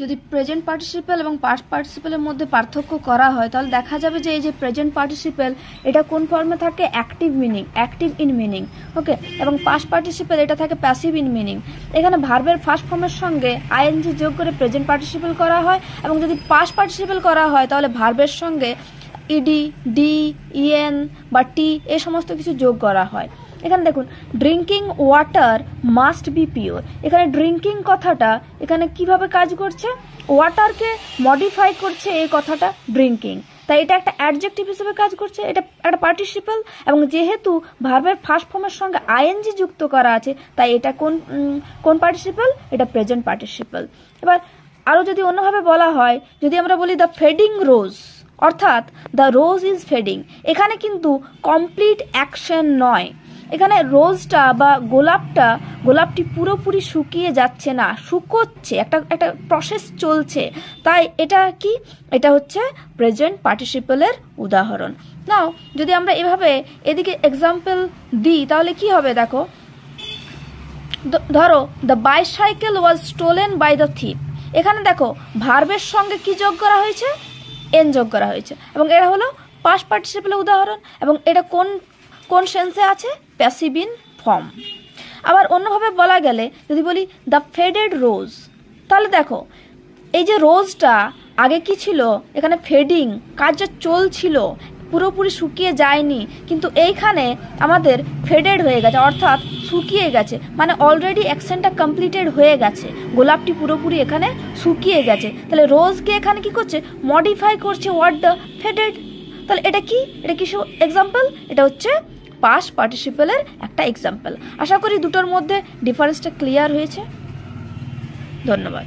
যদি present participle এবং past পার্টিসিপেলের মধ্যে পার্থক্য করা হয় তাহলে দেখা যাবে যে এই যে প্রেজেন্ট পার্টিসিপেল এটা কোন ফর্মে থাকে, অ্যাক্টিভ ইন মিনিং, ওকে, এবং পাস্ট পার্টিসিপেল এটা থাকে প্যাসিভ ইন মিনিং। এখানে ভার্বের ফার্স্ট ফর্মের সঙ্গে আইএনজি যোগ করে প্রেজেন্ট পার্টিসিপেল করা হয়, এবং যদি পাস্ট পার্টিসিপেল করা হয় তাহলে ভার্বের সঙ্গে ইডি, ডি, ইএন বা টি এই সমস্ত কিছু যোগ করা হয়। এখানে দেখুন, drinking water must be pure. এখানে ড্রিঙ্কিং কথাটা এখানে কিভাবে কাজ করছে, ওয়াটারকে মডিফাই করছে এই কথাটা ড্রিঙ্কিং, তাই এটা একটা অ্যাডজেক্টিভ হিসেবে কাজ করছে, এটা একটা পার্টিসিপল, এবং যেহেতু ভার্বের ফার্স্ট ফর্মের সঙ্গে আইএনজি যুক্ত করা আছে তাই এটা কোন পার্টিসিপল, এটা প্রেজেন্ট পার্টিসিপল। এবার আরও যদি অন্যভাবে বলা হয়, যদি আমরা বলি দ্য ফেডিং রোজ, অর্থাৎ দ্য রোজ ইজ ফেডিং, এখানে কিন্তু কমপ্লিট অ্যাকশন নয়, এখানে রোজটা বা গোলাপটি পুরোপুরি শুকিয়ে যাচ্ছে না, শুকোচ্ছে, একটা প্রসেস চলছে, তাই এটা কি, এটা হচ্ছে প্রেজেন্ট পার্টিসিপলের উদাহরণ। নাও যদি আমরা এভাবে এদিকে এক্সাম্পল দিই তাহলে কি হবে দেখো, ধরো the bicycle was stolen by the thief. এখানে দেখো ভার্বের সঙ্গে কি যোগ করা হয়েছে, এন যোগ করা হয়েছে, এবং এটা হলো পাস্ট পার্টিসিপলের উদাহরণ, এবং এটা কোন সেন্সে আছে, প্যাসিভ ইন ফর্ম। আবার অন্যভাবে বলা গেলে যদি বলি দ্য ফেডেড রোজ, তাহলে দেখো এই যে রোজটা আগে কি ছিল, এখানে ফেডিং কাজটা চলছিল, পুরোপুরি শুকিয়ে যায়নি, কিন্তু এইখানে আমাদের ফেডেড হয়ে গেছে, অর্থাৎ শুকিয়ে গেছে, মানে অলরেডি অ্যাকশনটা কমপ্লিটেড হয়ে গেছে, গোলাপটি পুরোপুরি এখানে শুকিয়ে গেছে, তাহলে রোজকে এখানে কি করছে, মডিফাই করছে ওয়ার্ড দ্য ফেডেড। তাহলে এটা কি এক্সাম্পল, এটা হচ্ছে পাস্ট পার্টিসিপলের একটা এক্সাম্পল। আশা করি দুটোর মধ্যে ডিফারেন্সটা ক্লিয়ার হয়েছে। ধন্যবাদ।